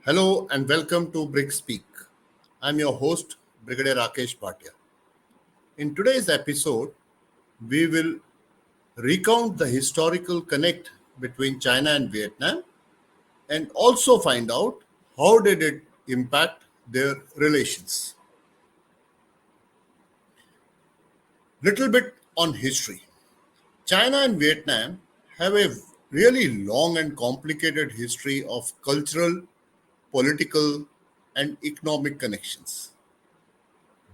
Hello and welcome to Brick Speak. I'm your host, Brigadier Rakesh Bhatia. In today's episode, we will recount the historical connect between China and Vietnam and also find out how did it impact their relations. Little bit on history. China and Vietnam have a really long and complicated history of cultural, political, and economic connections.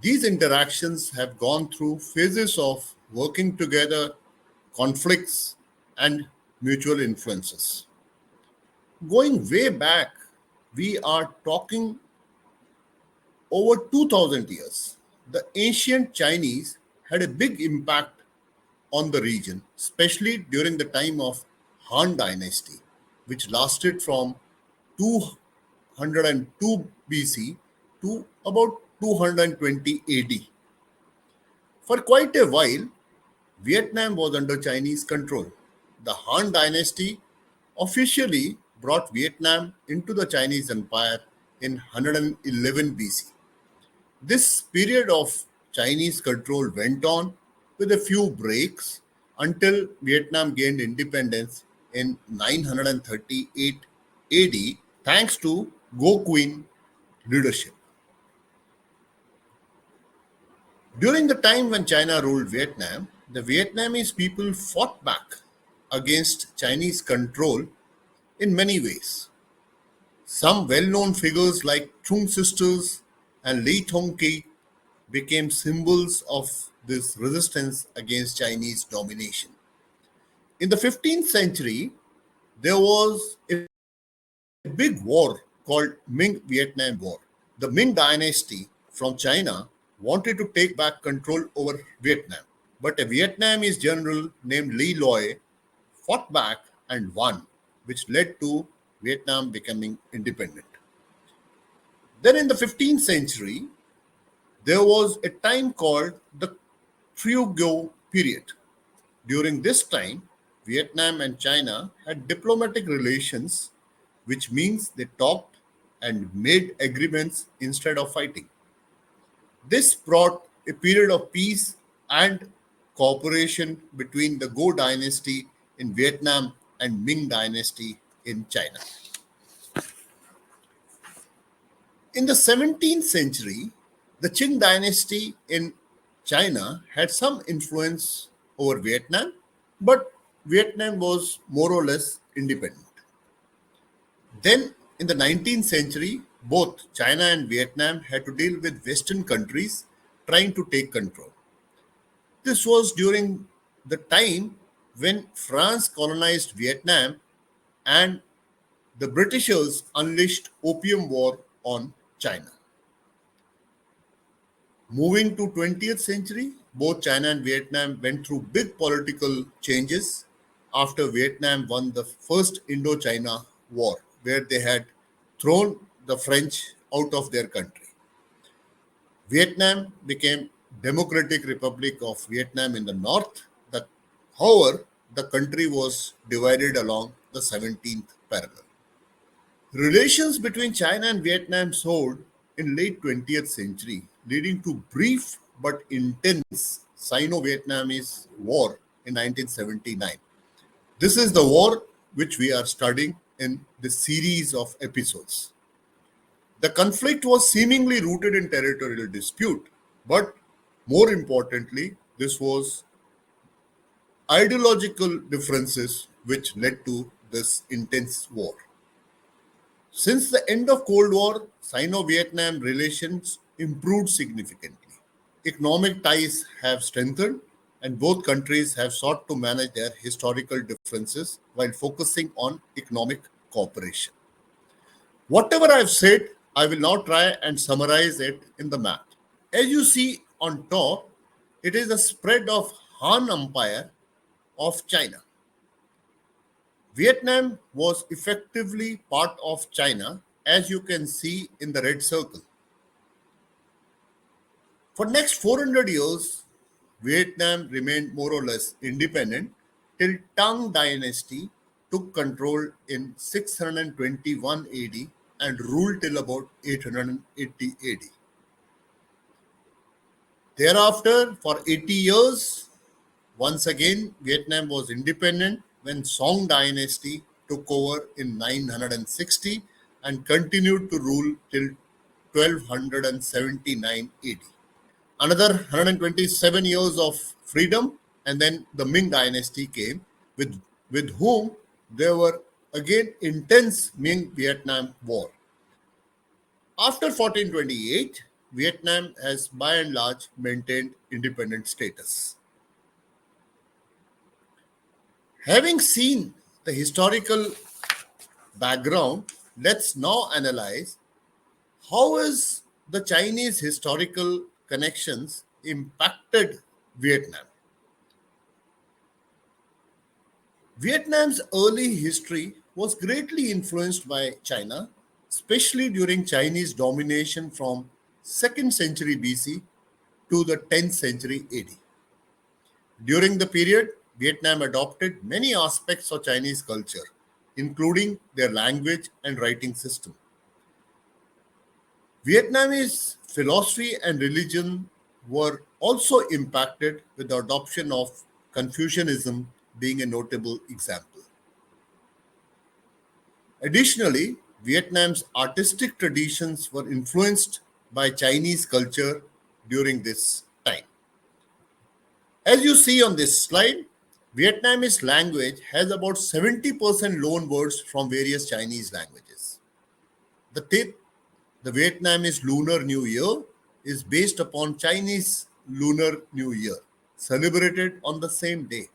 These interactions have gone through phases of working together, conflicts, and mutual influences. Going way back, we are talking over 2000 years. The ancient Chinese had a big impact on the region, especially during the time of Han Dynasty, which lasted from 202 BC to about 220 AD. For quite a while, Vietnam was under Chinese control. The Han Dynasty officially brought Vietnam into the Chinese Empire in 111 BC. This period of Chinese control went on with a few breaks until Vietnam gained independence in 938 AD thanks to Ngo Queen leadership. During the time when China ruled Vietnam, the Vietnamese people fought back against Chinese control in many ways. Some well known figures like Chung sisters and Li Tongki became symbols of this resistance against Chinese domination. In the 15th century, there was a big war called Ming Vietnam War. The Ming dynasty from China wanted to take back control over Vietnam, but a Vietnamese general named Le Loi fought back and won, which led to Vietnam becoming independent. Then in the 15th century, there was a time called the Trudeau period. During this time, Vietnam and China had diplomatic relations, which means they talked and made agreements instead of fighting. This brought a period of peace and cooperation between the Go dynasty in Vietnam and Ming dynasty in China. In the 17th century, the Qing dynasty in China had some influence over Vietnam, but Vietnam was more or less independent. Then, in the 19th century, both China and Vietnam had to deal with Western countries trying to take control. This was during the time when France colonized Vietnam and the Britishers unleashed Opium War on China. Moving to 20th century, both China and Vietnam went through big political changes after Vietnam won the first Indochina War, where they had thrown the French out of their country. Vietnam became Democratic Republic of Vietnam in the north. However, the country was divided along the 17th parallel. Relations between China and Vietnam soared in late 20th century, leading to brief but intense Sino-Vietnamese War in 1979. This is the war which we are studying in this series of episodes. The conflict was seemingly rooted in territorial dispute, but more importantly, this was ideological differences which led to this intense war. Since the end of Cold War, Sino-Vietnam relations improved significantly. Economic ties have strengthened and both countries have sought to manage their historical differences while focusing on economic cooperation. Whatever I've said, I will now try and summarize it in the map. As you see on top, it is the spread of Han Empire of China. Vietnam was effectively part of China, as you can see in the red circle. For next 400 years, Vietnam remained more or less independent till Tang Dynasty took control in 621 AD and ruled till about 880 AD. Thereafter, for 80 years, once again, Vietnam was independent when Song dynasty took over in 960 and continued to rule till 1279 AD. Another 127 years of freedom, and then the Ming dynasty came, with whom there were again intense Ming Vietnam War. After 1428, Vietnam has by and large maintained independent status. Having seen the historical background, let's now analyze how is the Chinese historical connections impacted Vietnam. Vietnam's early history was greatly influenced by China, especially during Chinese domination from 2nd century BC to the 10th century AD. During the period, Vietnam adopted many aspects of Chinese culture, including their language and writing system. Vietnamese philosophy and religion were also impacted, with the adoption of Confucianism being a notable example. Additionally, Vietnam's artistic traditions were influenced by Chinese culture during this time. As you see on this slide, Vietnamese language has about 70% loan words from various Chinese languages. The Tet, the Vietnamese Lunar New Year, is based upon Chinese Lunar New Year, celebrated on the same day.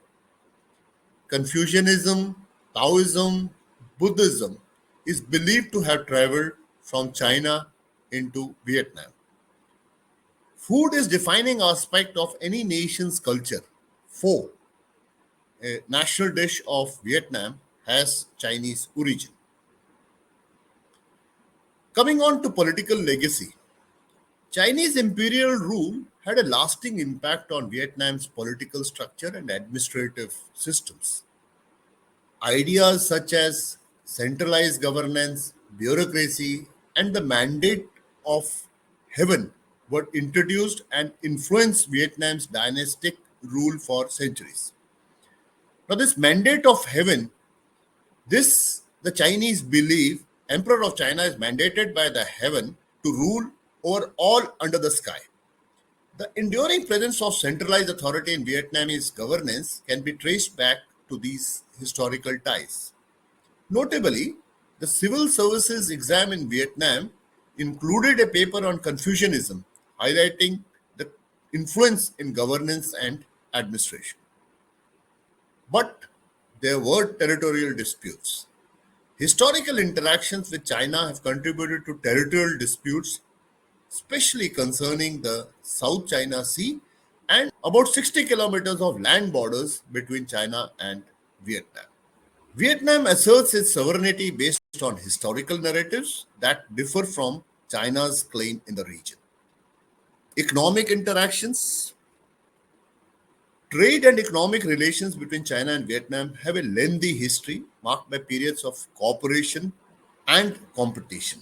Confucianism, Taoism, Buddhism is believed to have traveled from China into Vietnam. Food is defining aspect of any nation's culture. Pho, a national dish of Vietnam, has Chinese origin. Coming on to political legacy, Chinese imperial rule had a lasting impact on Vietnam's political structure and administrative systems. Ideas such as centralized governance, bureaucracy, and the mandate of heaven were introduced and influenced Vietnam's dynastic rule for centuries. Now, this mandate of heaven, this the Chinese believe Emperor of China is mandated by the heaven to rule over all under the sky. The enduring presence of centralized authority in Vietnamese governance can be traced back to these historical ties. Notably, the civil services exam in Vietnam included a paper on Confucianism, highlighting the influence in governance and administration. But there were territorial disputes. Historical interactions with China have contributed to territorial disputes, especially concerning the South China Sea and about 60 kilometers of land borders between China and Vietnam. Vietnam asserts its sovereignty based on historical narratives that differ from China's claim in the region. Economic interactions, trade and economic relations between China and Vietnam have a lengthy history marked by periods of cooperation and competition.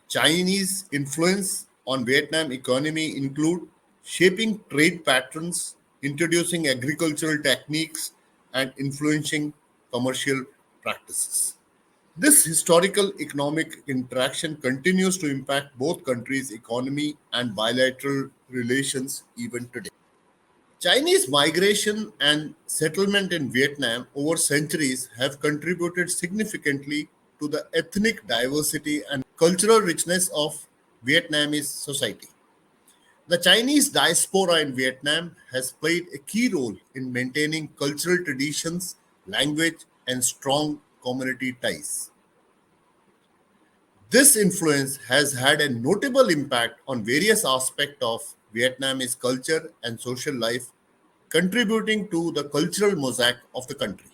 Chinese influence on Vietnam economy include shaping trade patterns, introducing agricultural techniques, and influencing commercial practices. This historical economic interaction continues to impact both countries' economy and bilateral relations even today. Chinese migration and settlement in Vietnam over centuries have contributed significantly to the ethnic diversity and cultural richness of Vietnamese society. The Chinese diaspora in Vietnam has played a key role in maintaining cultural traditions, language, and strong community ties. This influence has had a notable impact on various aspects of Vietnamese culture and social life, contributing to the cultural mosaic of the country.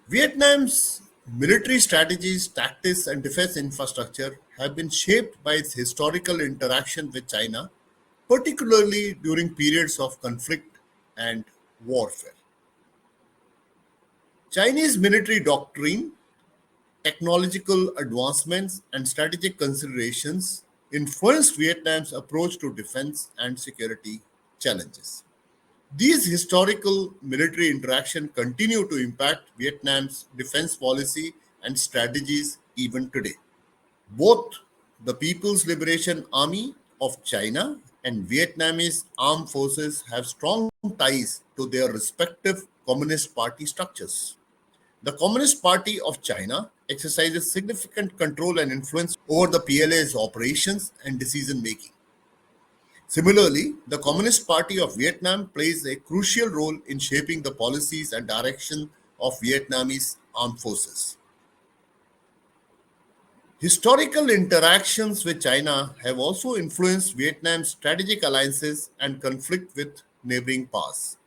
Vietnam's military strategies, tactics, and defense infrastructure have been shaped by its historical interaction with China, particularly during periods of conflict and warfare. Chinese military doctrine technological advancements, and strategic considerations influenced Vietnam's approach to defense and security challenges. These historical military interactions continue to impact Vietnam's defense policy and strategies even today. Both the People's Liberation Army of China and Vietnamese armed forces have strong ties to their respective Communist Party structures. The Communist Party of China exercises significant control and influence over the PLA's operations and decision making. Similarly, the Communist Party of Vietnam plays a crucial role in shaping the policies and direction of Vietnamese armed forces. Historical interactions with China have also influenced Vietnam's strategic alliances and conflict with neighboring powers.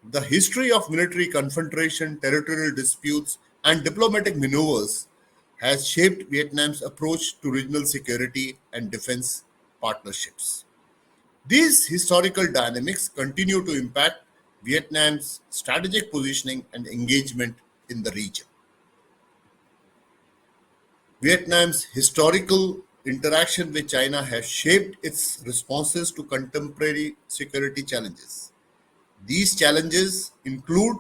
The history of military confrontation, territorial disputes, and diplomatic maneuvers has shaped Vietnam's approach to regional security and defense partnerships. These historical dynamics continue to impact Vietnam's strategic positioning and engagement in the region. Vietnam's historical interaction with China has shaped its responses to contemporary security challenges. These challenges include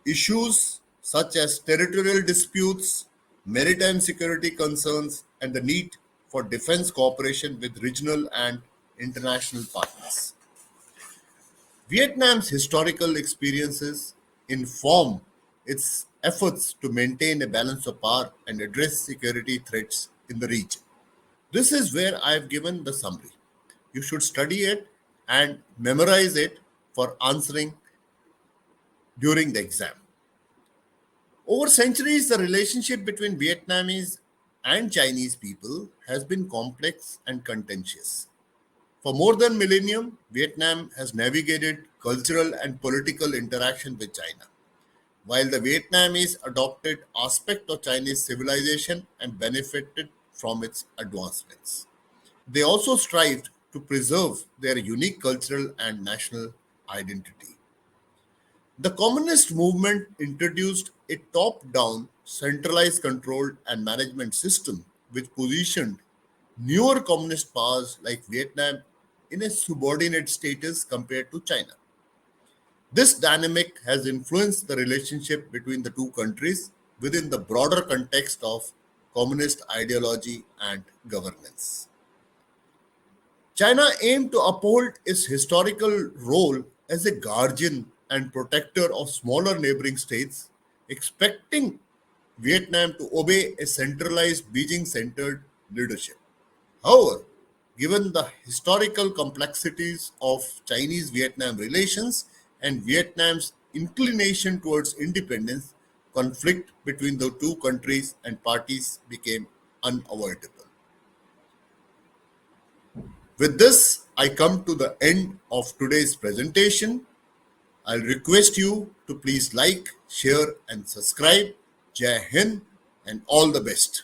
issues such as territorial disputes, maritime security concerns, and the need for defense cooperation with regional and international partners. Vietnam's historical experiences inform its efforts to maintain a balance of power and address security threats in the region. This is where I have given the summary. You should study it and memorize it for answering during the exam. Over centuries, the relationship between Vietnamese and Chinese people has been complex and contentious. For more than millennium, Vietnam has navigated cultural and political interaction with China, while the Vietnamese adopted aspects of Chinese civilization and benefited from its advancements. They also strived to preserve their unique cultural and national identity. The communist movement introduced a top down, centralized control and management system which positioned newer communist powers like Vietnam in a subordinate status compared to China. This dynamic has influenced the relationship between the two countries within the broader context of communist ideology and governance. China aimed to uphold its historical role as a guardian and protector of smaller neighboring states, expecting Vietnam to obey a centralized Beijing centered leadership. However, given the historical complexities of Chinese Vietnam relations and Vietnam's inclination towards independence, conflict between the two countries and parties became unavoidable. With this, I come to the end of today's presentation. I'll request you to please like, share, and subscribe. Jai Hind and all the best.